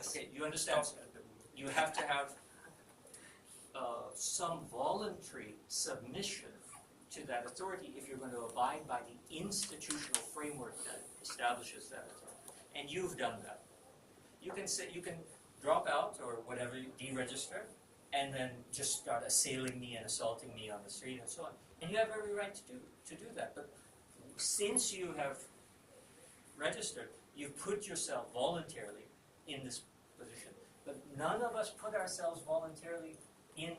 Okay, you understand? You have to have some voluntary submission to that authority if you're going to abide by the institutional framework that establishes that authority. And you've done that. You can say, you can drop out or whatever, deregister, and then just start assailing me and assaulting me on the street and so on. And you have every right to do that. But since you have registered, you've put yourself voluntarily in this position. But none of us put ourselves voluntarily in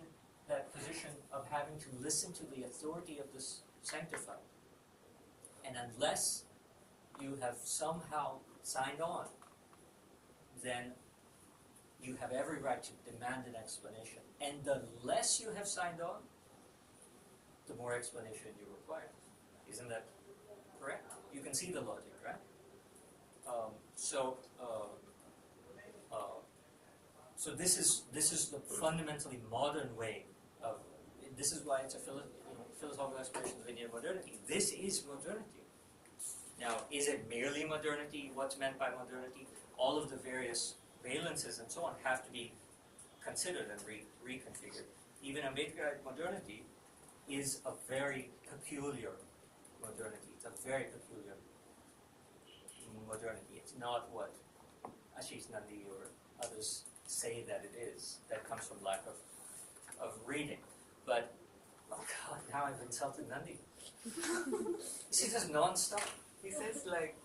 that position of having to listen to the authority of this sanctified. And unless you have somehow signed on, then you have every right to demand an explanation. And the less you have signed on, the more explanation you require. Isn't that correct? You can see the logic, right? So this is the fundamentally modern way of. This is why it's a philosophical exploration of Indian modernity. This is modernity. Now, is it merely modernity? What's meant by modernity? All of the various valences and so on have to be considered and reconfigured. Even Ambedkar modernity is a very peculiar modernity. It's a very peculiar modernity. It's not what Ashish Nandi or others say that it is. That comes from lack of reading. But, oh God, now I've insulted Nandi. He says non-stop. He says like,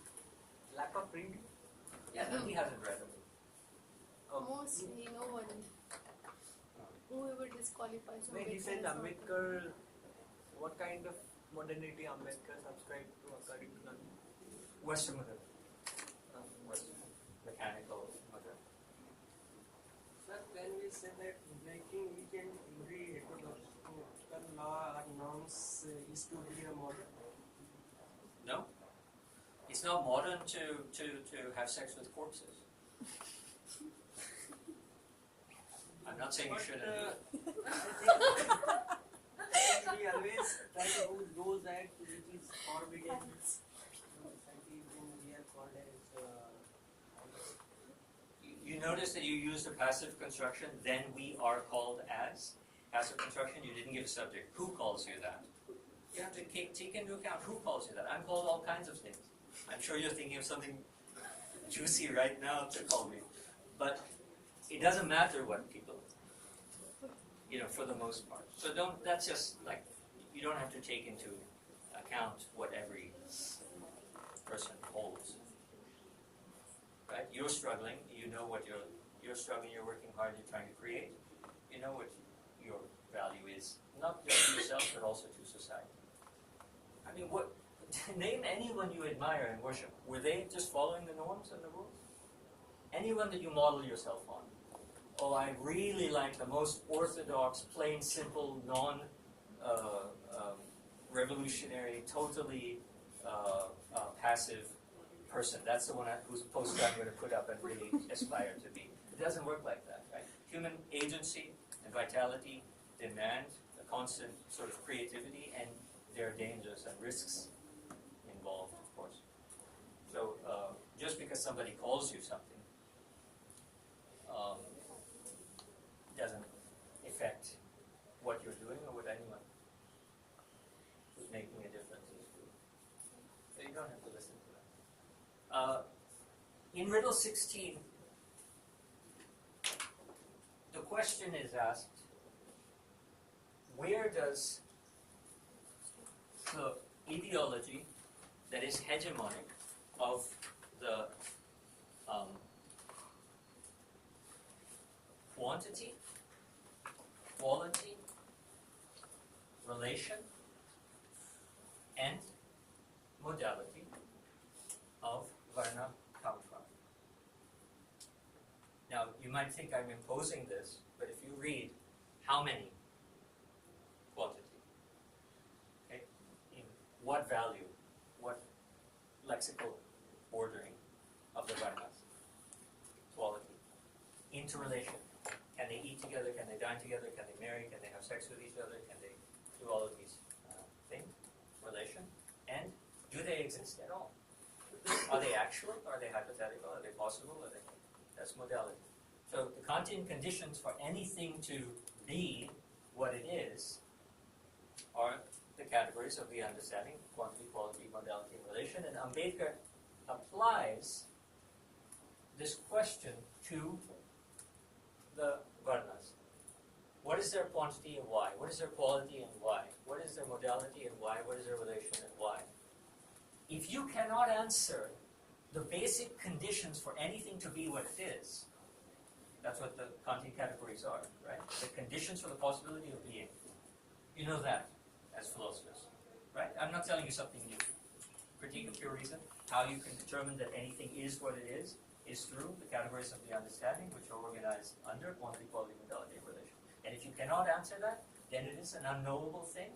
lack of reading? Yeah, Nandi hasn't read it. Mostly no one. Whoever disqualifies No, he said Ambedkar, what kind of modernity Ambedkar subscribed to according to Nandi? Western modernity. Western mechanical modernity. Sir, when we say that breaking each and every heterological law or norms is to be a modern? No. It's not modern to have sex with corpses. I'm not saying you shouldn't. We always try to do those acts which is forbidden. We are called as. You notice that you used a passive construction, then we are called as. Passive construction, you didn't give a subject. Who calls you that? You have to take into account who calls you that. I'm called all kinds of things. I'm sure you're thinking of something juicy right now to call me. But it doesn't matter what people, for the most part. So that's just like, you don't have to take into account what every person holds. Right? You're struggling, you know what you're struggling, you're working hard, you're trying to create. You know what your value is, not just to yourself, but also to society. I mean, name anyone you admire and worship. Were they just following the norms and the rules? Anyone that you model yourself on. Oh, I really like the most orthodox, plain, simple, non-revolutionary, totally passive person. That's the one whose poster I'm going to put up and really aspire to be. It doesn't work like that, right? Human agency and vitality demand a constant sort of creativity, and there are dangers and risks involved, of course. So just because somebody calls you something doesn't affect what you're doing or what anyone who's making a difference is doing. So you don't have to listen to that. In Riddle 16, the question is asked, where does the ideology that is hegemonic of the quantity, quality, relation, and modality of Varna come from? Now, you might think I'm imposing this, but if you read how many quantity, okay, in what value, what lexical ordering of the Varnas, quality, interrelation. Can they eat together? Can they dine together? Can they marry? Can they have sex with each other? Can they do all of these things? Relation. And do they exist at all? Are they actual? Are they hypothetical? Are they possible? That's modality. So the Kantian conditions for anything to be what it is are the categories of the understanding, quantity, quality, modality, and relation, and Ambedkar applies this question to the Varnas. What is their quantity and why? What is their quality and why? What is their modality and why? What is their relation and why? If you cannot answer the basic conditions for anything to be what it is, that's what the Kantian categories are, right? The conditions for the possibility of being. You know that as philosophers, right? I'm not telling you something new. Critique of pure reason, how you can determine that anything is what it is through the categories of the understanding, which are organized under quantity, quality, modality, and relation. And if you cannot answer that, then it is an unknowable thing,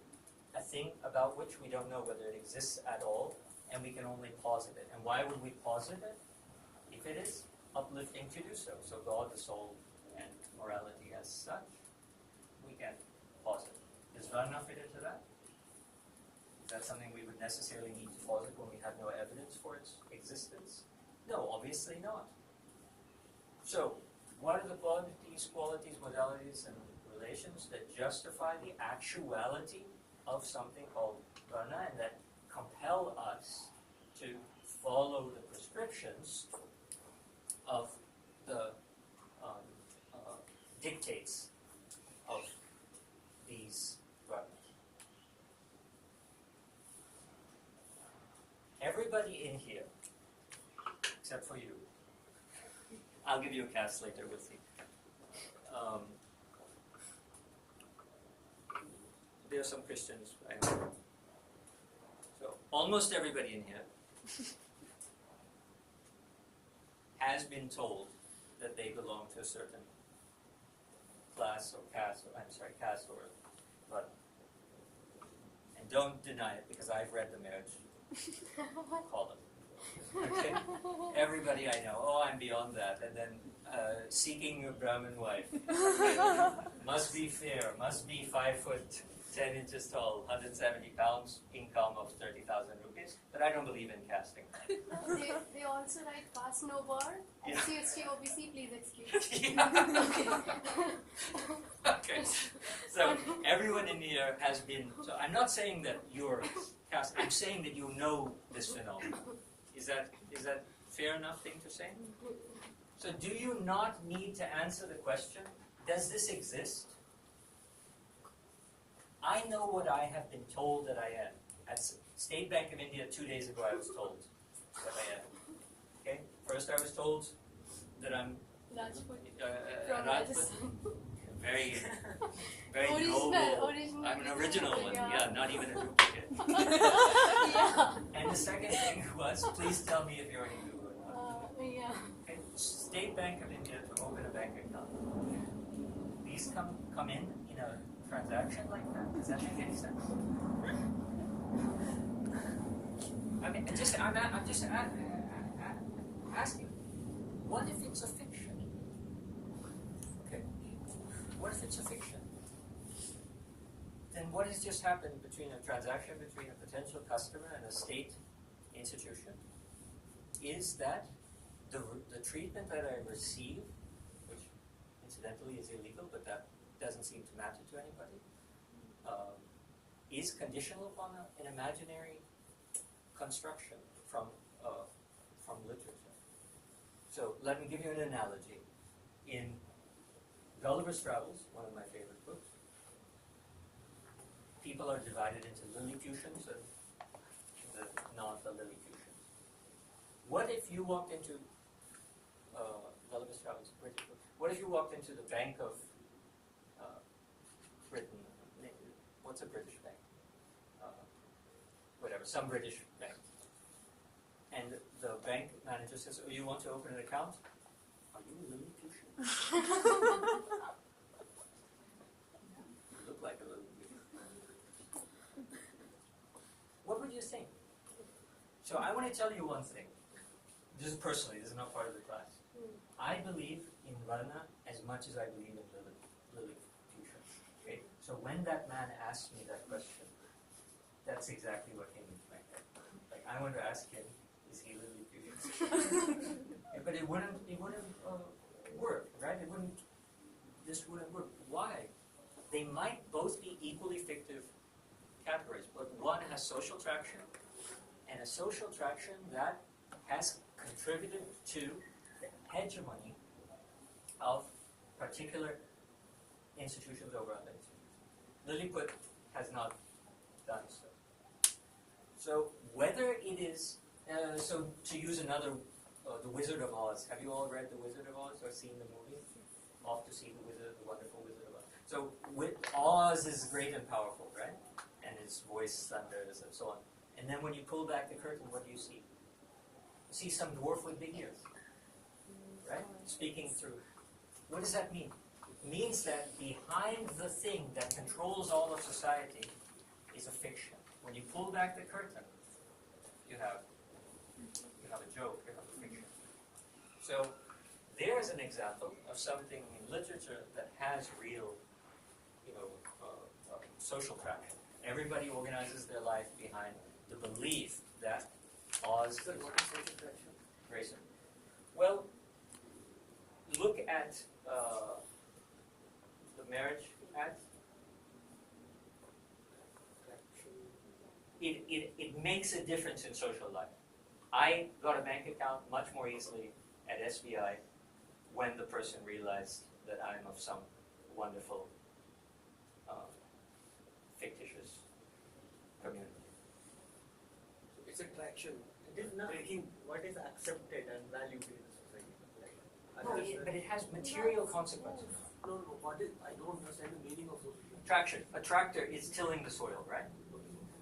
a thing about which we don't know whether it exists at all, and we can only posit it. And why would we posit it? If it is uplifting to do so. So God, the soul, and morality as such, we can posit. Does Varna fit into that? Is that something we would necessarily need to posit when we have no evidence for its existence? No, obviously not. So, what are the qualities, modalities, and relations that justify the actuality of something called Varna and that compel us to follow the prescriptions of the dictates of these Varnas? Everybody in here, except for you, I'll give you a cast later, we'll see. There are some Christians, I know. So, almost everybody in here has been told that they belong to a certain class or caste, or but, and don't deny it because I've read the marriage column. Okay? Everybody I know, oh, I'm beyond that, and then seeking a Brahmin wife must be fair, must be 5 foot 10 inches tall, 170 pounds, income of 30,000 rupees. But I don't believe in casting. They also write caste no bar. Yeah. SC, OBC, please excuse. Yeah. Okay. So everyone in here has been. So I'm not saying that you're cast. I'm saying that you know this phenomenon. Is that fair enough thing to say? So do you not need to answer the question, does this exist? I know what I have been told that I am. At State Bank of India 2 days ago I was told that I am. Okay? First I was told that I'm Rajput. a From Rajput. Rajasthan. Very, very Original, noble. original. I'm an original one, Yeah. yeah, not even a duplicate. Yeah. And the second thing was, please tell me if you're Hindu or not. Yeah. Okay? State Bank of India to open a bank account. These come in a transaction like that? Does that make any sense? I mean, I'm just asking, what if it's a fiction? Okay. What if it's a fiction? Then what has just happened between a transaction between a potential customer and a state institution is that the treatment that I receive, which incidentally is illegal, but that doesn't seem to matter to anybody, is conditional upon an imaginary construction from literature. So let me give you an analogy. In Gulliver's Travels, one of my favorite books, people are divided into Lilliputians and the Lilliputians. What if you walked into Gulliver's Travels, British book. What if you walked into the Bank of Britain? What's a British bank? Whatever, some British bank. And the bank manager says, "Oh, you want to open an account? Are you a Lilliputian?" You look like a Lilliputian. What would you think? So I want to tell you one thing. This is personally, this is not part of the class. I believe in Varna as much as I believe in Lilliputian. Okay? So when that man asked me that question, that's exactly what came into my head. Like, I want to ask him, is he Lilliputian? But it wouldn't work, right? It just wood and wood. Why? They might both be equally fictive categories, but one has social traction, and a social traction that has contributed to the hegemony of particular institutions over other institutions. Lilliput has not done so. So whether it is, so to use another, The Wizard of Oz. Have you all read The Wizard of Oz or seen the movie? Off to see the wonderful Wizard of Oz. So Oz is great and powerful, right? And his voice thunders and so on. And then when you pull back the curtain, what do you see? You see some dwarf with big ears, right? Speaking through. What does that mean? It means that behind the thing that controls all of society is a fiction. When you pull back the curtain, you have a joke, you have a fiction. So there's an example of something in literature that has real, social traction. Everybody organizes their life behind the belief that Oz is What is social traction? Grayson. Well, look at the marriage act. It makes a difference in social life. I got a bank account much more easily at SBI when the person realized that I'm of some wonderful, fictitious community. It's a traction. It is not Breaking. what is accepted and valued in the society. Like, But it has material consequences. No, what is, I don't understand the meaning of social traction. Traction. A tractor is tilling the soil, right?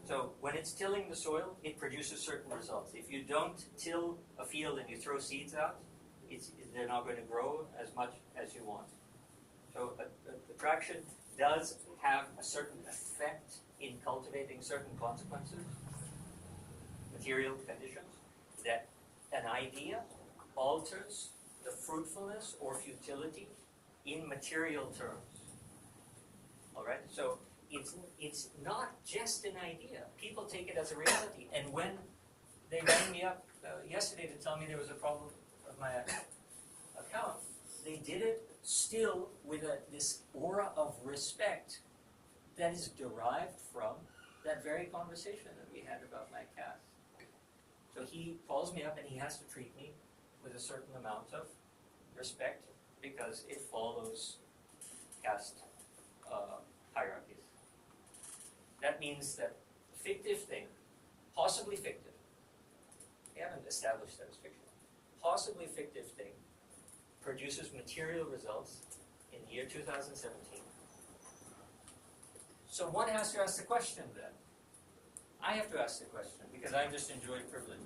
So when it's tilling the soil, it produces certain results. If you don't till a field and you throw seeds out, they're not going to grow as much as you want. So the traction does have a certain effect in cultivating certain consequences, material conditions, that an idea alters the fruitfulness or futility in material terms. All right? So it's not just an idea. People take it as a reality. And when they rang me up yesterday to tell me there was a problem with my account, they did it still with this aura of respect that is derived from that very conversation that we had about my caste. So he calls me up and he has to treat me with a certain amount of respect because it follows caste hierarchies. That means that a fictive thing, possibly fictive, we haven't established that as fiction, possibly fictive thing produces material results in the year 2017. So one has to ask the question then. I have to ask the question because I've just enjoyed privilege.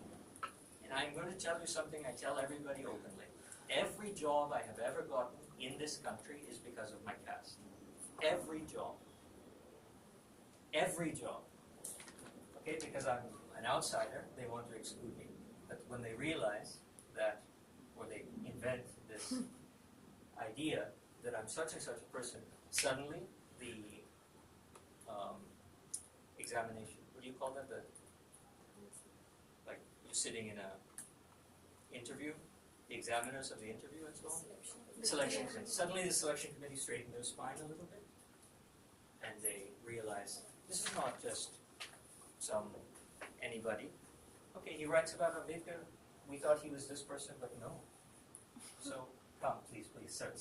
And I'm going to tell you something I tell everybody openly. Every job I have ever gotten in this country is because of my caste. Every job. Every job. Okay, because I'm an outsider, they want to exclude me. But when they realize that, or they invent this idea that I'm such and such a person, suddenly the examination, what do you call that? Like you're sitting in a interview, the examiners of the interview and so on? Selection committee. Suddenly the selection committee straightened their spine a little bit and they realize this is not just anybody. Okay, he writes about Ambedkar. We thought he was this person, but no. So come, please, sir.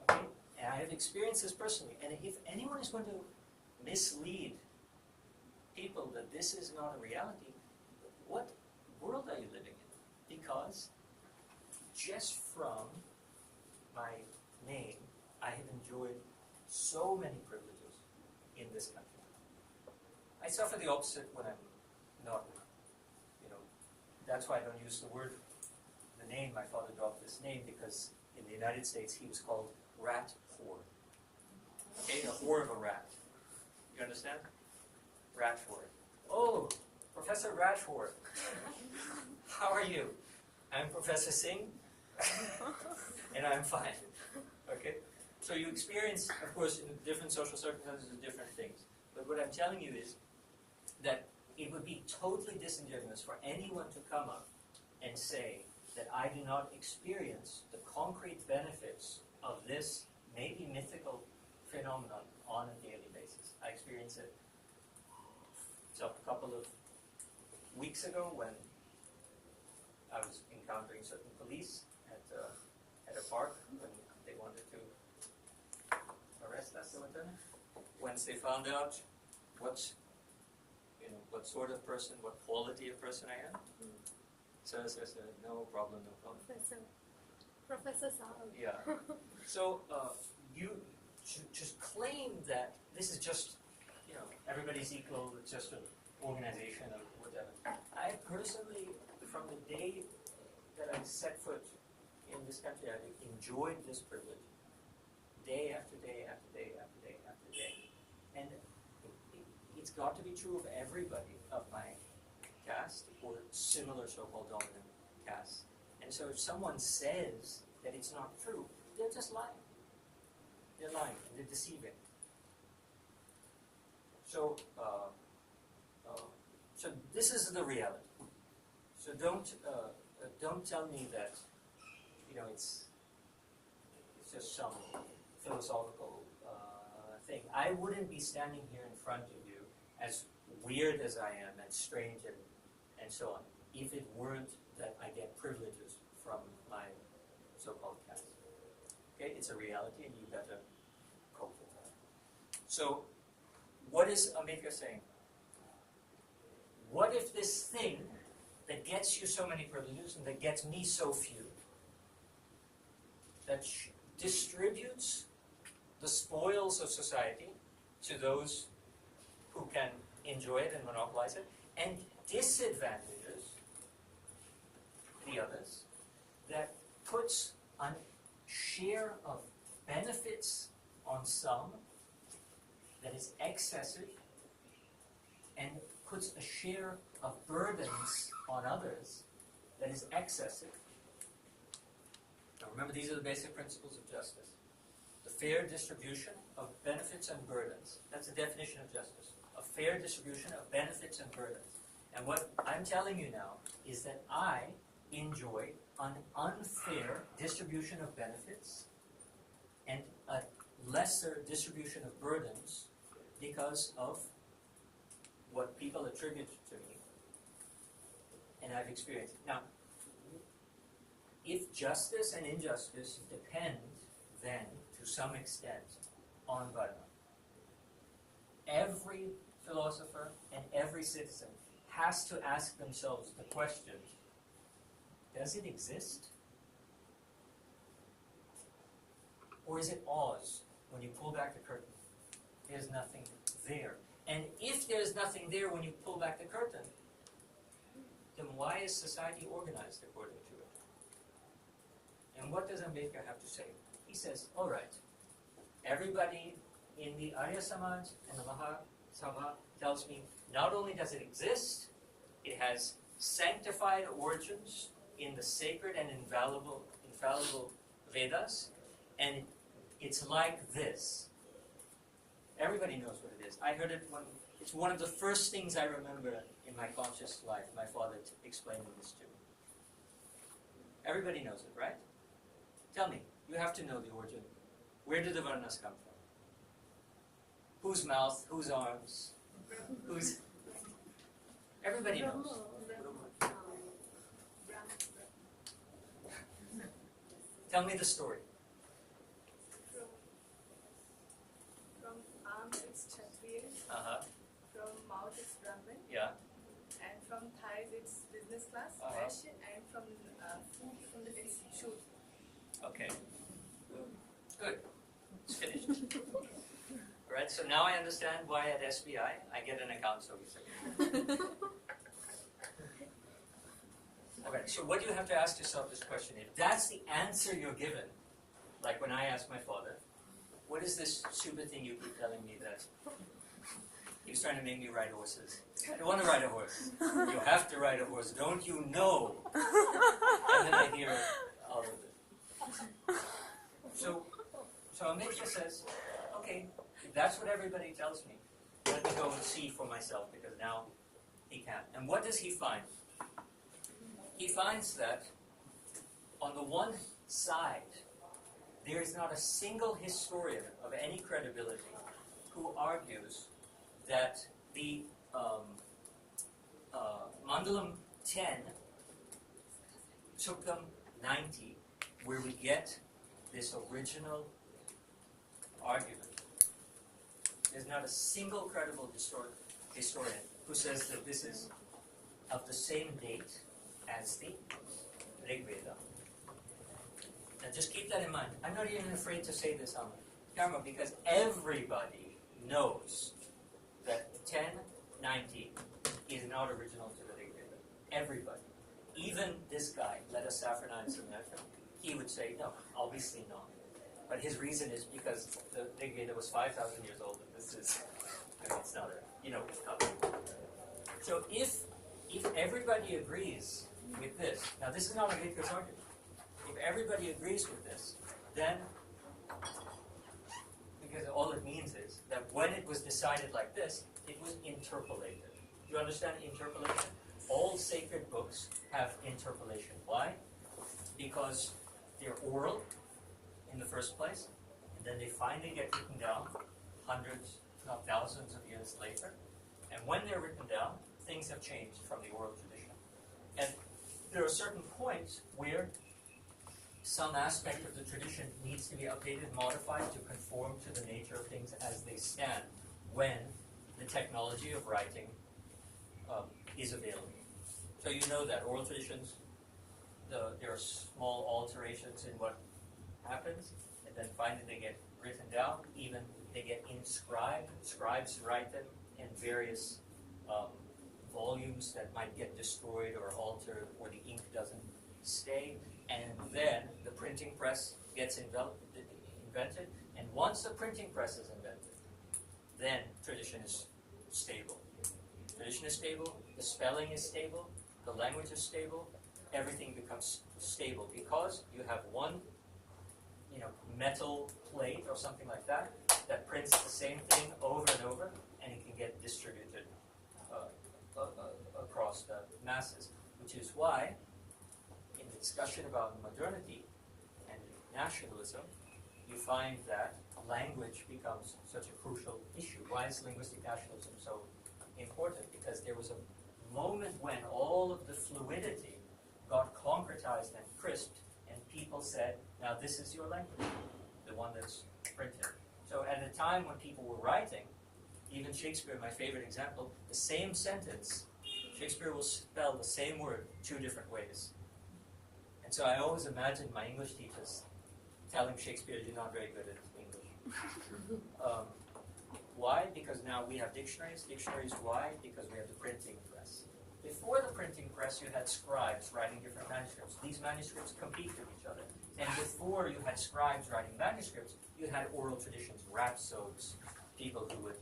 Okay? And I have experienced this personally. And if anyone is going to mislead people that this is not a reality, what world are you living in? Because just from my name, I have enjoyed so many privileges in this country. I suffer the opposite when I'm not, that's why I don't use the word, the name. My father dropped this name because in the United States he was called Rathore. Okay, a whore of a rat. You understand? Rathore. Oh, Professor Rathore. How are you? I'm Professor Singh, and I'm fine. Okay? So you experience, of course, in different social circumstances, different things. But what I'm telling you is that it would be totally disingenuous for anyone to come up and say that I do not experience the concrete benefits of this phenomenon on a daily basis. I experience it. So a couple of weeks ago when I was encountering certain police at a park when they wanted to arrest us or whatever. Once they found out what sort of person, what quality of person I am, so I said, no problem, no problem. Professor Saab. Yeah. So you just claim that this is just, everybody's equal, it's just an organization or whatever. I personally, from the day that I set foot in this country, I've enjoyed this privilege day after day after day after day after day. And it's got to be true of everybody of my caste or similar so-called dominant castes. And so if someone says that it's not true, they're just lying. They're lying. They're deceiving. So, so this is the reality. So don't tell me that it's just some philosophical thing. I wouldn't be standing here in front of you, as weird as I am and strange and so on, if it weren't that I get privileges from my so-called caste. Okay, it's a reality, and you better cope with that. So, what is Ambedkar saying? What if this thing that gets you so many privileges and that gets me so few, that distributes the spoils of society to those who can enjoy it and monopolize it, and disadvantages the others, that puts a share of benefits on some that is excessive, and puts a share of burdens on others that is excessive. Now remember, these are the basic principles of justice. The fair distribution of benefits and burdens. That's the definition of justice. A fair distribution of benefits and burdens. And what I'm telling you now is that I enjoy an unfair distribution of benefits and a lesser distribution of burdens because of what people attribute to me, and I've experienced it. Now, if justice and injustice depend then, to some extent, on Varna, every philosopher and every citizen has to ask themselves the question, does it exist? Or is it Oz, when you pull back the curtain? There's nothing there. And if there's nothing there when you pull back the curtain, then why is society organized according to it? And what does Ambedkar have to say? He says, all right, everybody in the Arya Samaj and the Mahasabha tells me not only does it exist, it has sanctified origins in the sacred and infallible Vedas, and it's like this. Everybody knows what it is. I heard it it's one of the first things I remember in my conscious life, my father explaining this to me. Everybody knows it, right? Tell me, you have to know the origin. Where did the Varnas come from? Whose mouth, whose arms, whose... Everybody knows. Tell me the story. From arms it's Kshatriyas, Uh-huh. from mouth it's Brahmin, Yeah. and from thighs it's business class, Uh-huh. Russian, and from food from the it's shoot. Okay. Good. It's finished. Alright, so now I understand why at SBI I get an account so easily. Okay, so what you have to ask yourself this question, if that's the answer you're given, like when I asked my father, what is this stupid thing you keep telling me that he was trying to make me ride horses? I don't want to ride a horse. You have to ride a horse, don't you know? And then I hear all of it. So Ambedkar says, okay, if that's what everybody tells me, let me go and see for myself, because now he can. And what does he find? He finds that on the one side, there is not a single historian of any credibility who argues that the Mandalam 10 took them 90, where we get this original argument. There's not a single credible historian who says that this is of the same date as the Rig Veda. Now just keep that in mind. I'm not even afraid to say this on camera because everybody knows that 1090 is not original to the Rig Veda. Everybody. Even this guy, Leda Safranine Samnetra, he would say, no, obviously not. But his reason is because the Rig Veda was 5,000 years old and this is, I mean, it's not a, you know, it's not. So if everybody agrees with this, now this is not Ambedkar's argument. If everybody agrees with this, then, because all it means is that when it was decided like this, it was interpolated. Do you understand interpolation? All sacred books have interpolation. Why? Because they're oral in the first place, and then they finally get written down hundreds, if not thousands of years later. And when they're written down, things have changed from the oral tradition. And there are certain points where some aspect of the tradition needs to be updated, modified to conform to the nature of things as they stand when the technology of writing is available. So you know that oral traditions, there are small alterations in what happens, and then finally they get written down, even they get inscribed. Scribes write them in various volumes that might get destroyed or altered, or the ink doesn't stay, and then the printing press gets invented, and once the printing press is invented, then tradition is stable. Tradition is stable, the spelling is stable, the language is stable, everything becomes stable because you have one, metal plate or something like that that prints the same thing over and over, and it can get distributed across the masses, which is why in the discussion about modernity and nationalism, you find that language becomes such a crucial issue. Why is linguistic nationalism so important? Because there was a moment when all of the fluidity got concretized and crisped, and people said, now this is your language, the one that's printed. So at a time when people were writing, even Shakespeare, my favorite example, the same sentence, Shakespeare will spell the same word 2 different ways. And so I always imagined my English teachers telling Shakespeare, you're not very good at English. Why? Because now we have dictionaries. Dictionaries, why? Because we have the printing press. Before the printing press, you had scribes writing different manuscripts. These manuscripts compete with each other. And before you had scribes writing manuscripts, you had oral traditions, rhapsodes, people who would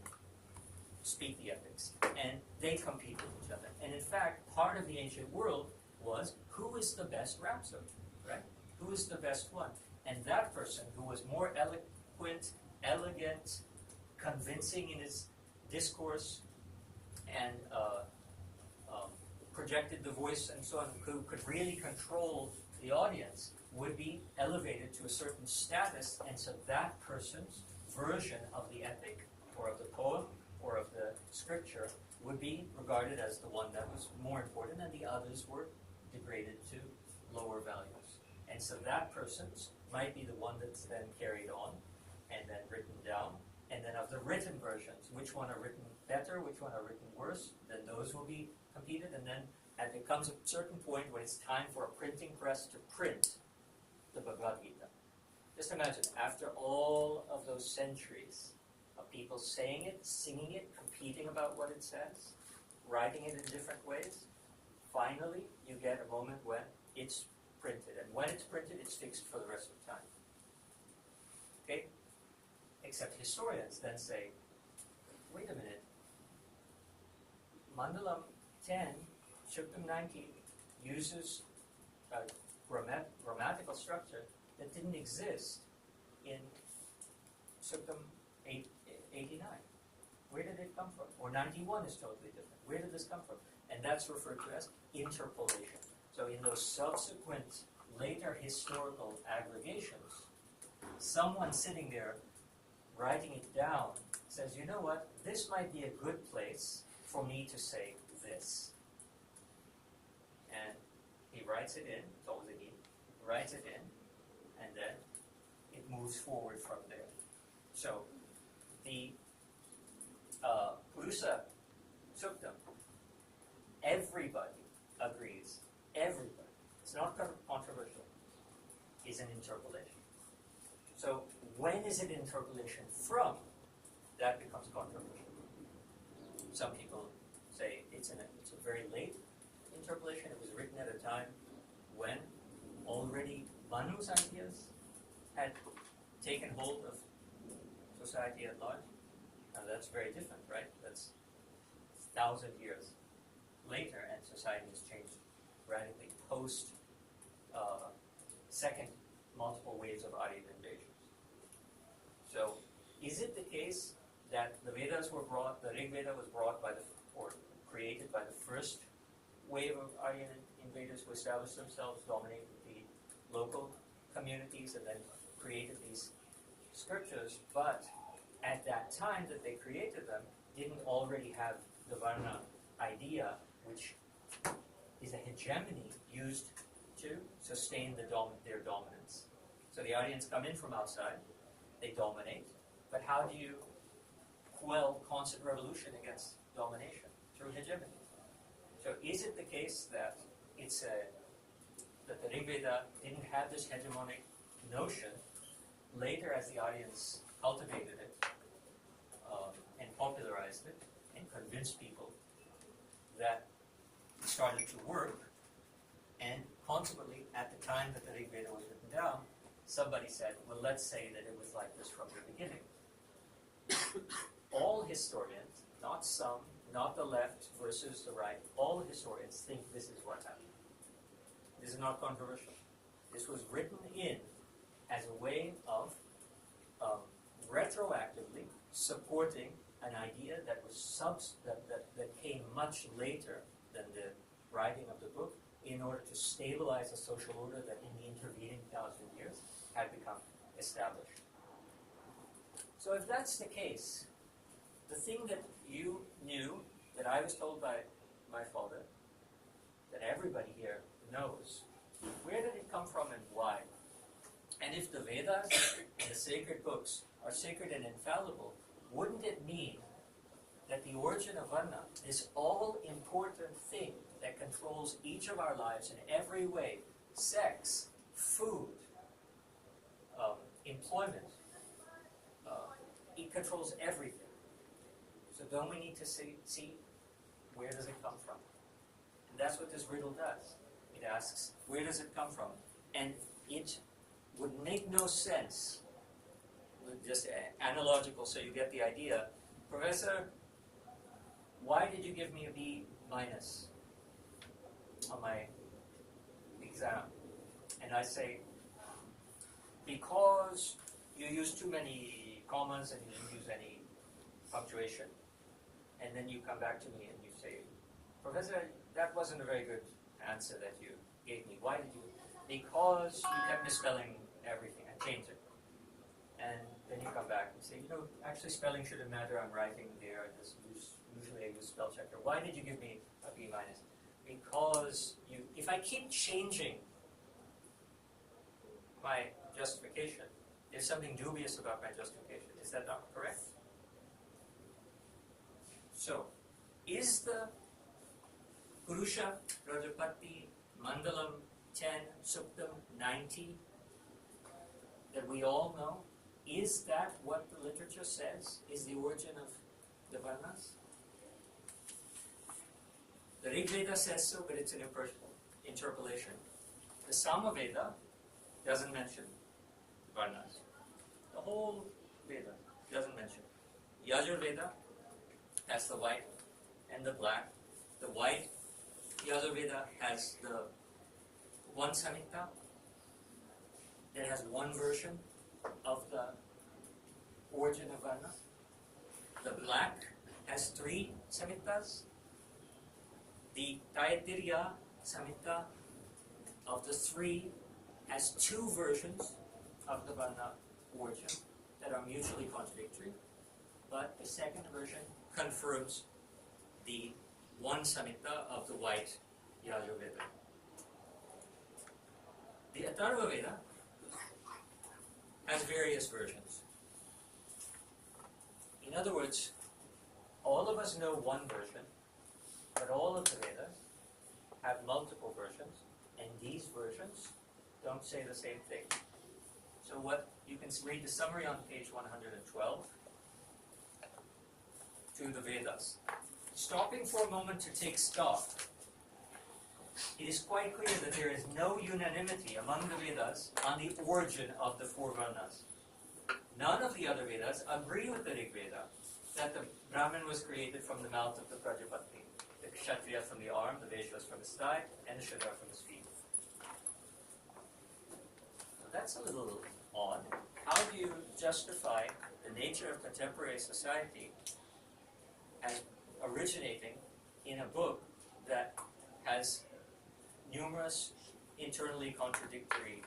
speak the epics. And they compete with each other. And in fact, part of the ancient world was, who is the best rhapsode, right? Who is the best one? And that person who was more eloquent, elegant, convincing in his discourse, and projected the voice and so on, who could really control the audience, would be elevated to a certain status, and so that person's version of the epic, or of the poem, or of the scripture, would be regarded as the one that was more important, and the others were degraded to lower values. And so that person's might be the one that's then carried on, and then written down, and then of the written versions, which one are written better, which one are written worse, then those will be competed, and then there comes a certain point when it's time for a printing press to print the Bhagavad Gita. Just imagine, after all of those centuries of people saying it, singing it, competing about what it says, writing it in different ways, finally you get a moment when it's printed. And when it's printed, it's fixed for the rest of time. Okay? Except historians then say, wait a minute, Mandalam 10, Shuktam 19 uses a grammatical structure that didn't exist in Suktam 89. Where did it come from? Or 91 is totally different. Where did this come from? And that's referred to as interpolation. So in those subsequent later historical aggregations, someone sitting there writing it down says, you know what, this might be a good place for me to say this. And he writes it in, it's always a he writes it in, and then it moves forward from there. So the Purusa Suktam, everybody agrees, everybody, it's not controversial, is an interpolation. So when is it interpolation from? That becomes controversial. Some people say it's a very late interpolation. It was written at a time when already Manu's ideas had taken hold of society at large. Now that's very different, right? That's 1,000 years later, and society has changed radically post second multiple waves of Aryan invasions. So, is it the case that the Vedas were brought, the Rig Veda was brought by or created by the first wave of Aryan invaders who established themselves, dominated the local communities, and then created these scriptures, but at that time that they created them, didn't already have the Varna idea, which is a hegemony used to sustain their dominance. So the Aryans come in from outside, they dominate, but how do you quell constant revolution against domination? Through hegemony. So is it the case that that the Rig Veda didn't have this hegemonic notion? Later, as the Aryans cultivated it and popularized it and convinced people that it started to work, and consequently, at the time that the Rig Veda was written down, somebody said, well, let's say that it was like this from the beginning. All historians, not some, not the left versus the right, all historians think this is what happened. This is not controversial. This was written in as a way of retroactively supporting an idea that was that came much later than the writing of the book, in order to stabilize a social order that in the intervening 1,000 years had become established. So if that's the case, the thing that you knew, that I was told by my father, that everybody here knows, where did it come from and why? And if the Vedas and the sacred books are sacred and infallible, wouldn't it mean that the origin of Varna, this all-important thing that controls each of our lives in every way, sex, food, employment, it controls everything. So don't we need to see where does it come from? And that's what this riddle does. It asks, where does it come from? And it would make no sense, just analogical so you get the idea. Professor, why did you give me a B minus on my exam? And I say, because you used too many commas and you didn't use any punctuation. And then you come back to me and you say, Professor, that wasn't a very good answer that you gave me. Why did you? Because you kept misspelling everything. I changed it. And then you come back and say, actually spelling shouldn't matter. I'm writing there. Usually I use spell checker. Why did you give me a B minus? Because if I keep changing my justification, there's something dubious about my justification. Is that not correct? So, is the Purusha Rajapati Mandalam 10 Suktam 90 that we all know, is that what the literature says is the origin of the Varnas? The Rig Veda says so, but it's an interpolation. The Samaveda doesn't mention Varnas. The whole Veda doesn't mention. Yajur Veda has the white and the black. The white Yajur Veda has the one Samhita that has one version of the origin of Varna. The black has 3 Samhitas. The Taittiriya Samhita of the 3 has 2 versions of the Varna origin that are mutually contradictory, but the second version confirms the one Samhita of the white Yajurveda. The Atharva Veda has various versions. In other words, all of us know one version, but all of the Vedas have multiple versions, and these versions don't say the same thing. So what you can read the summary on page 112 to the Vedas. Stopping for a moment to take stock, it is quite clear that there is no unanimity among the Vedas on the origin of the four Varnas. None of the other Vedas agree with the Rig Veda that the Brahman was created from the mouth of the Prajapati, the Kshatriya from the arm, the Vaishyas from his thigh, and the Shudra from his feet. So that's a little odd. How do you justify the nature of contemporary society as originating in a book that has numerous internally contradictory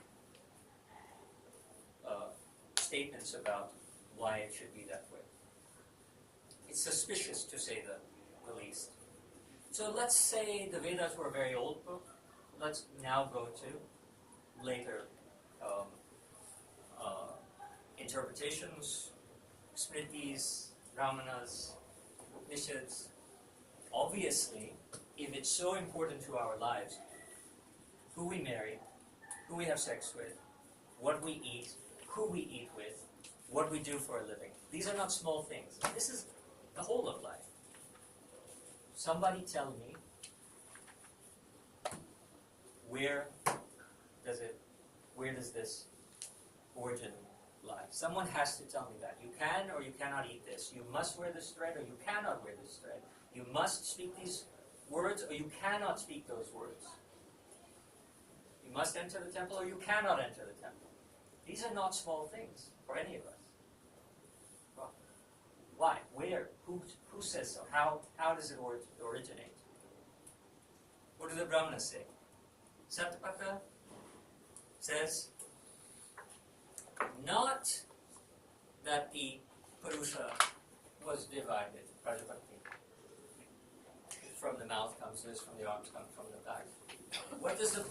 statements about why it should be that way? It's suspicious, to say the least. So let's say the Vedas were a very old book. Let's now go to later interpretations, Smritis, Brahmanas, Upanishads. Obviously, if it's so important to our lives, who we marry, who we have sex with, what we eat, who we eat with, what we do for a living. These are not small things. This is the whole of life. Somebody tell me, where does this origin lie? Someone has to tell me that. You can or you cannot eat this. You must wear this thread or you cannot wear this thread. You must speak these words or you cannot speak those words. You must enter the temple or you cannot enter the temple. These are not small things for any of us. Well, why? Where? Who says so? How does it originate? What do the Brahmanas say? Satapatha says not that the Purusha was divided, Prajapati. From the mouth comes this, from the arms come from the back. What does the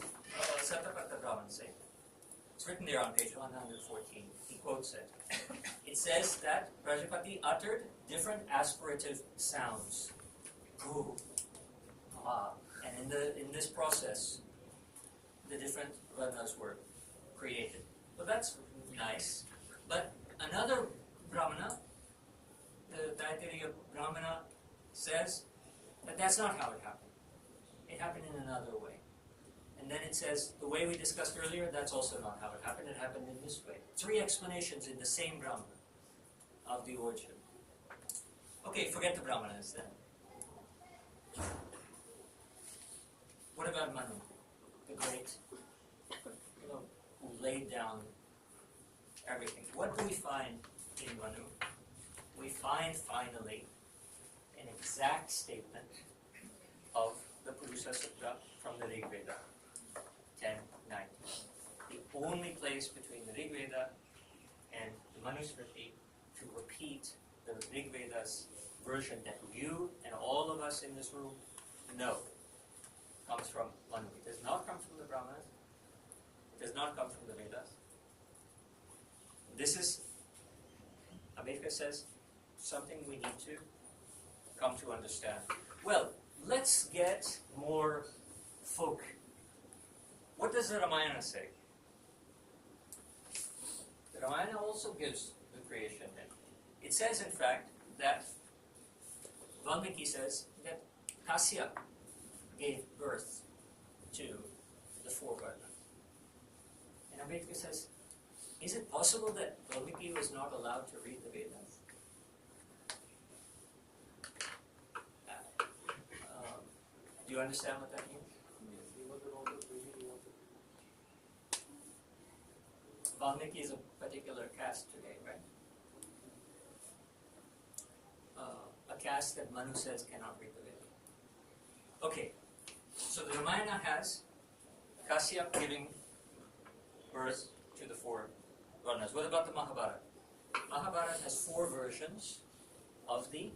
Satapatha Brahman say? It's written there on page 114. He quotes it. It says that Prajapati uttered different aspirative sounds. Ooh. Ah. And in this process, the different Varnas were created. Well, that's nice. But another Brahmana, the Taittiriya Brahmana, says that that's not how it happened. It happened in another way. And then it says, the way we discussed earlier, that's also not how it happened. It happened in this way. 3 explanations in the same Brahmana of the origin. Okay, forget the Brahmanas then. What about Manu, the great, who laid down everything? What do we find in Manu? We find finally an exact statement of the Purusha Sutta from the Rig Veda, 10:9. The only place between the Rig Veda and the Manusmriti to repeat the Rig Veda's version that you and all of us in this room know comes from Manu. It does not come from the Brahmanas. It does not come from the Vedas. This is, Ambedkar says, something we need to come to understand. Well, let's get more folk. What does the Ramayana say? The Ramayana also gives the creation myth. It says, in fact, that Valmiki says that Kasya gave birth to the 4 Varnas. And Ambedkar says, is it possible that Valmiki was not allowed to read the Vedas? Do you understand what that means? Valmiki is a particular caste today, right? A caste that Manu says cannot read the Vedas. Okay, so the Ramayana has Kasyap giving birth to the 4 Varnas. What about the Mahabharata? Mahabharata has 4 versions of the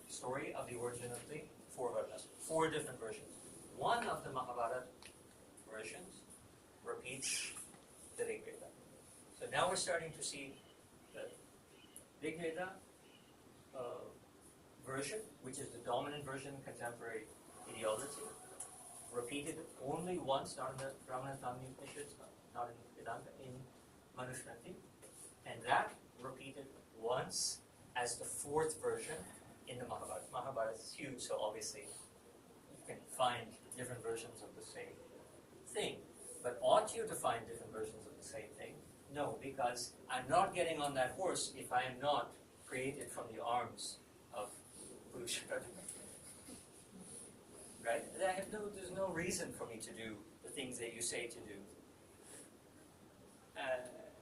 story of the origin of the 4 Varnas. 4 different versions. One of the Mahabharata versions repeats the Rig Veda. So now we're starting to see the Rig Veda version, which is the dominant version in contemporary ideology, repeated only once, not in the Brahmana Tamil Upanishads, not in Vedanta, in Manusmriti, and that repeated once as the 4th version in the Mahabharata. Mahabharata is huge, so obviously you can find different versions of the same thing. But ought you to find different versions of the same thing? No, because I'm not getting on that horse if I am not created from the arms of Purusha. Right? There's no reason for me to do the things that you say to do.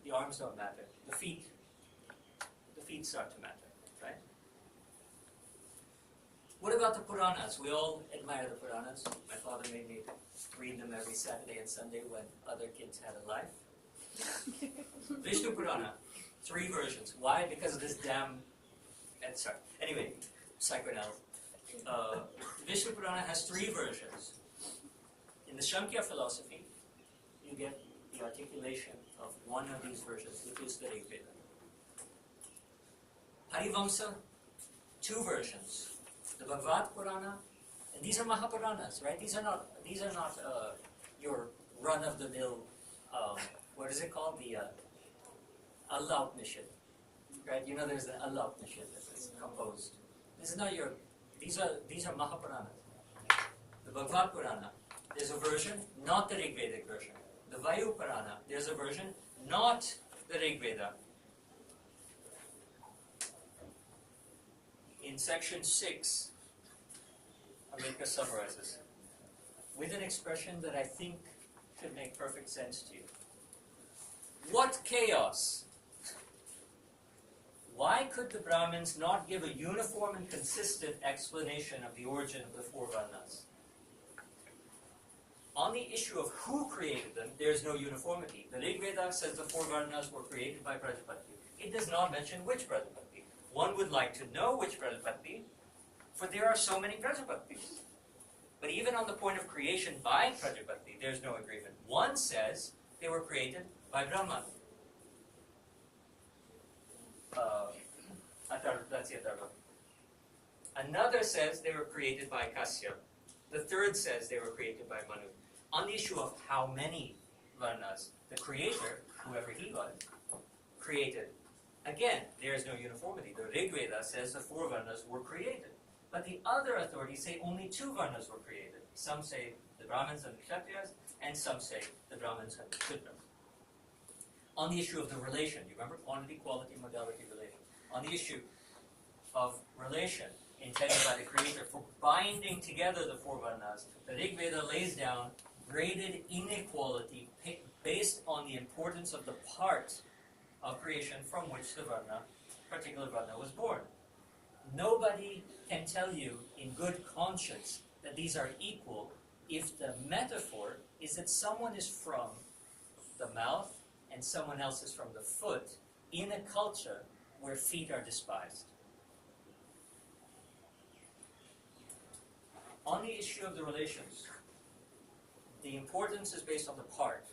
The arms don't matter. The feet start to matter, right? What about the Puranas? We all admire the Puranas. My father made me read them every Saturday and Sunday when other kids had a life. Vishnu Purana, 3 versions. Why? Because of this damn... sorry. Anyway, psychoanalysis. Vishnu Purana has 3 versions. In the Shankya philosophy, you get the articulation of one of these versions, which is the Rig Veda. Harivamsa, 2 versions. The Bhagavad Purana, and these are Mahapuranas, right? These are not your run-of-the-mill, what is it called? The Allah Upanishad, right? You know, there's the Allah Upanishad that's composed. This is not your. These are Mahapuranas. The Bhagavad Purana, there's a version, not the Rig Vedic version. The Vayu Purana, there's a version, not the Rig Veda. In section 6, Ambedkar summarizes with an expression that I think should make perfect sense to you. What chaos! Why could the Brahmins not give a uniform and consistent explanation of the origin of the 4 Varnas? On the issue of who created them, there is no uniformity. The Rig Veda says the 4 Varnas were created by Prajapati. It does not mention which Prajapati. One would like to know which Prajapati, for there are so many Prajapatis. But even on the point of creation by Prajapati, there's no agreement. One says they were created by Brahma. That's Atharva. Another says they were created by Kasya. The third says they were created by Manu. On the issue of how many Varnas the creator, whoever he was, created, again, there is no uniformity. The Rig Veda says the 4 Varnas were created. But the other authorities say only 2 Varnas were created. Some say the Brahmins and the Kshatriyas, and some say the Brahmins and the Shudras. On the issue of the relation, you remember? Quantity, quality, modality, relation. On the issue of relation intended by the Creator for binding together the 4 Varnas, the Rig Veda lays down graded inequality based on the importance of the part of creation from which the particular Varna was born. Nobody can tell you in good conscience that these are equal if the metaphor is that someone is from the mouth and someone else is from the foot in a culture where feet are despised. On the issue of the relations, the importance is based on the part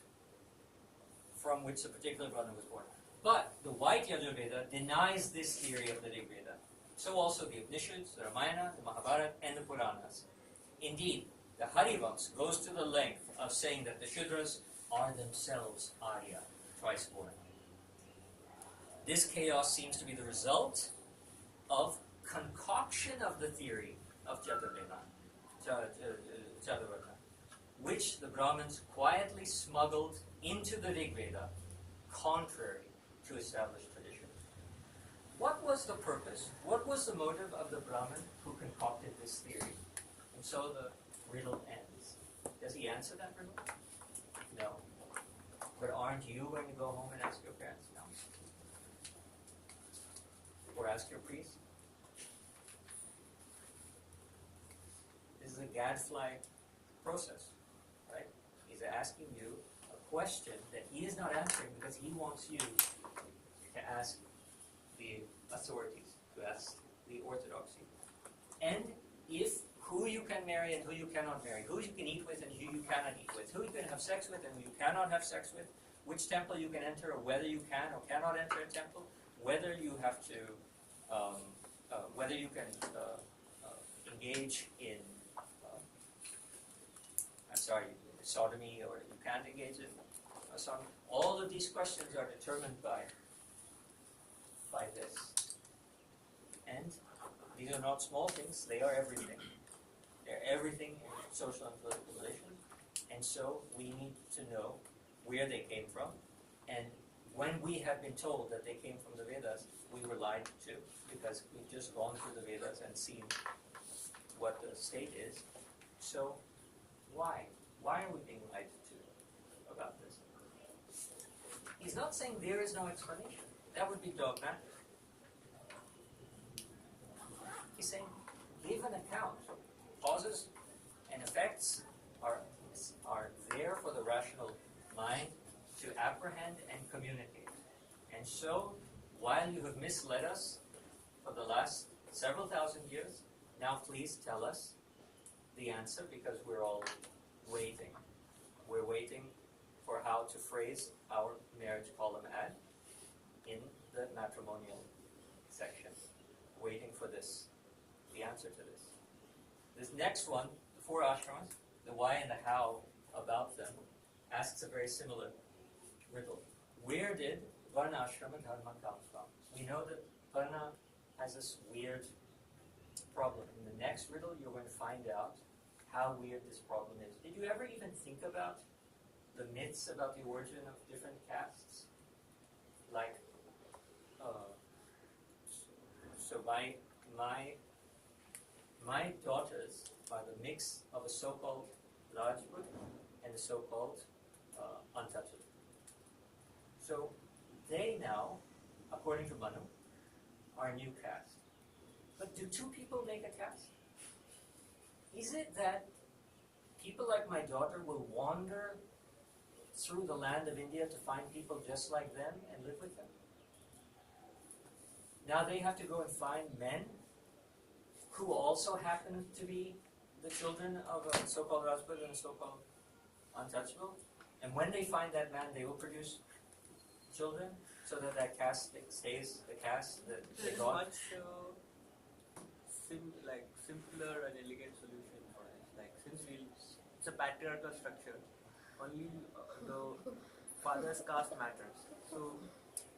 from which a particular Varna was born. But the White Yajurveda denies this theory of the Rig Veda. So also the Upanishads, the Ramayana, the Mahabharata, and the Puranas. Indeed, the Harivamsa goes to the length of saying that the Shudras are themselves Arya, twice born. This chaos seems to be the result of concoction of the theory of Chaturveda, which the Brahmins quietly smuggled into the Rig Veda, contrary to established tradition. What was the purpose? What was the motive of the Brahmin who concocted this theory? And so the riddle ends. Does he answer that riddle? No. But aren't you going to go home and ask your parents? No. Or ask your priest? This is a gadfly process, right? He's asking you a question that he is not answering because he wants you authorities. That's the orthodoxy. And if who you can marry and who you cannot marry, who you can eat with and who you cannot eat with, who you can have sex with and who you cannot have sex with, which temple you can enter or whether you can or cannot enter a temple, whether you have to, whether you can engage in, sodomy or you can't engage in sodomy. All of these questions are determined by this. And these are not small things, they are everything. They're everything in social and political relations. And so we need to know where they came from. And when we have been told that they came from the Vedas, we were lied to because we've just gone through the Vedas and seen what the state is. So why? Why are we being lied to about this? He's not saying there is no explanation. That would be dogmatic. He's saying give an account. Causes and effects are there for the rational mind to apprehend and communicate. And so, while you have misled us for the last several thousand years, now please tell us the answer because we're all waiting. We're waiting for how to phrase our marriage column ad in the matrimonial section. Waiting for this, the answer to this. This next one, the 4 ashramas, the why and the how about them, asks a very similar riddle. Where did Varna Ashrama Dharma come from? We know that Varna has this weird problem. In the next riddle, you're going to find out how weird this problem is. Did you ever even think about the myths about the origin of different castes? Like, so my daughters are the mix of a so-called Rajput and a so-called untouchable. So they now, according to Manu, are a new caste. But do 2 people make a caste? Is it that people like my daughter will wander through the land of India to find people just like them and live with them? Now they have to go and find men who also happen to be the children of a so-called Rajput and a so-called untouchable. And when they find that man, they will produce children so that that caste stays the caste that they It's got. much simpler and elegant solution for us. Like since it's a patriarchal structure, only the father's caste matters. So,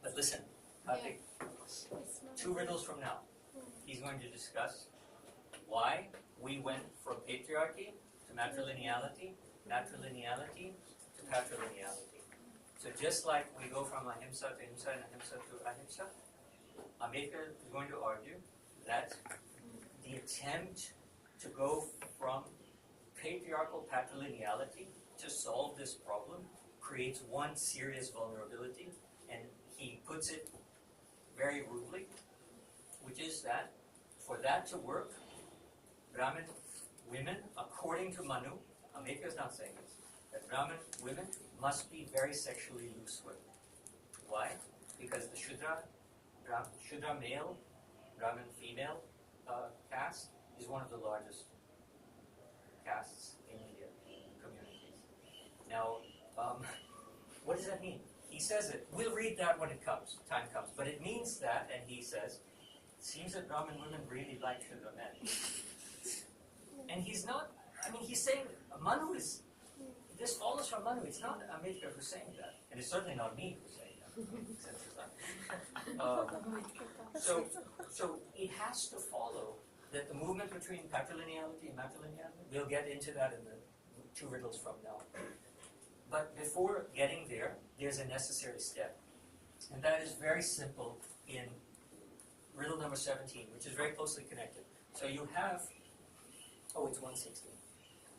But listen, Karthik, 2 riddles from now, he's going to discuss why we went from patriarchy to matrilineality to patrilineality. So just like we go from ahimsa to ahimsa and ahimsa to ahimsa, Ambedkar is going to argue that the attempt to go from patriarchal patrilineality to solve this problem creates one serious vulnerability, and he puts it very rudely, which is that for that to work, Brahmin women, according to Manu, Ambedkar is not saying this, that Brahmin women must be very sexually loose women. Why? Because the Shudra male, Brahmin female caste is one of the largest castes in India communities. Now, what does that mean? He says it. We'll read that when time comes. But it means that, and he says, it seems that Brahmin women really like Shudra men. And he's not, he's saying, Manu is, this follows from Manu. It's not Ambedkar who's saying that. And it's certainly not me who's saying that. So it has to follow that the movement between patrilineality and matrilineality, we'll get into that in the 2 riddles from now. But before getting there, there's a necessary step. And that is very simple in riddle number 17, which is very closely connected. So you have, it's 116.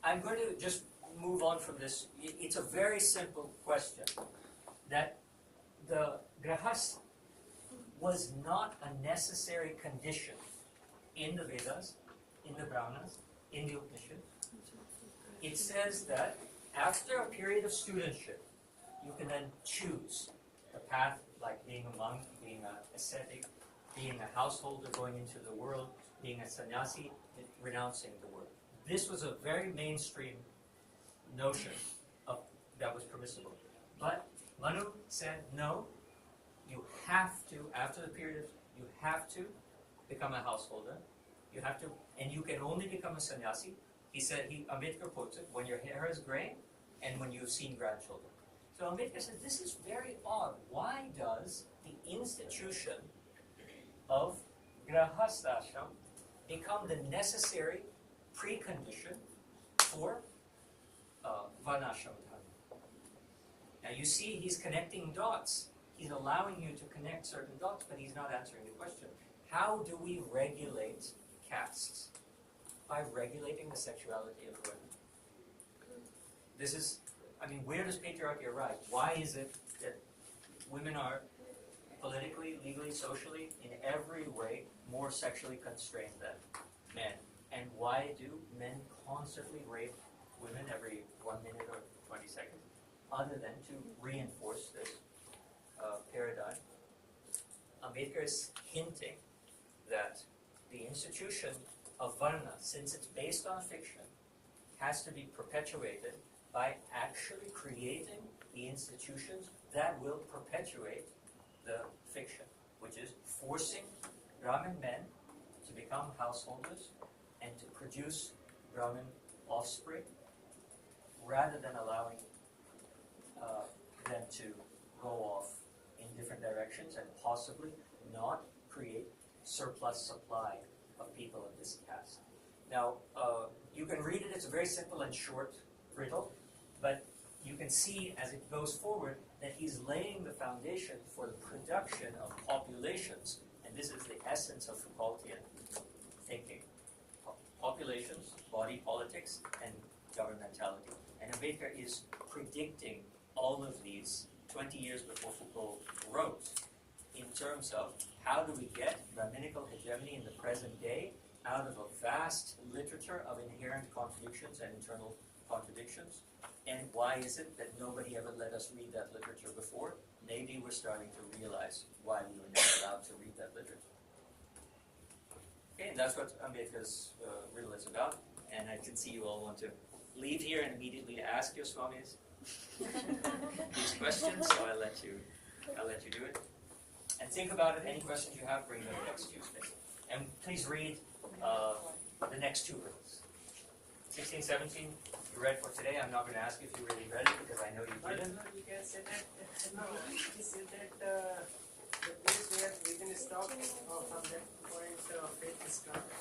I'm going to just move on from this. It's a very simple question. That the grahas was not a necessary condition in the Vedas, in the Brahmanas, in the Upanishad. It says that after a period of studentship, you can then choose the path like being a monk, being an ascetic, being a householder going into the world, being a sannyasi, renouncing the world. This was a very mainstream notion of that was permissible. But Manu said, no, you have to, after the period, you have to become a householder. You have to, and you can only become a sannyasi. He said, Ambedkar quotes it, when your hair is grey and when you've seen grandchildren. So Ambedkar said, this is very odd. Why does the institution of grahastashram become the necessary precondition for varnashram dharma? Now you see he's connecting dots. He's allowing you to connect certain dots, but he's not answering the question. How do we regulate castes? By regulating the sexuality of women. This is, I mean, where does patriarchy arrive? Why is it that women are politically, legally, socially, in every way, more sexually constrained than men? And why do men constantly rape women every 1 minute or 20 seconds? Other than to reinforce this paradigm. Ambedkar is hinting that the institution of Varna, since it's based on fiction, has to be perpetuated by actually creating the institutions that will perpetuate the fiction, which is forcing Brahmin men to become householders and to produce Brahmin offspring, rather than allowing them to go off in different directions and possibly not create surplus supply of people of this caste. Now, you can read it, it's a very simple and short riddle, but you can see as it goes forward that he's laying the foundation for the production of populations, and this is the essence of Foucaultian thinking. Populations, body politics, and governmentality. And Ambedkar is predicting all of these 20 years before Foucault wrote, in terms of how do we get Brahminical hegemony in the present day out of a vast literature of inherent contradictions and internal contradictions, and why is it that nobody ever let us read that literature before? Maybe we're starting to realize why we were never allowed to read that literature. Okay, and that's what Ambedkar's riddle is about, and I can see you all want to leave here and immediately ask your swamis these questions, so I'll let you do it. And think about it. Any questions you have, bring them next Tuesday. And please read the next two riddles. 16, 17, you read for today. I'm not going to ask you if you really read it because I know you didn't. You can say that, he said that the place where we can stop from that point, faith is stopped.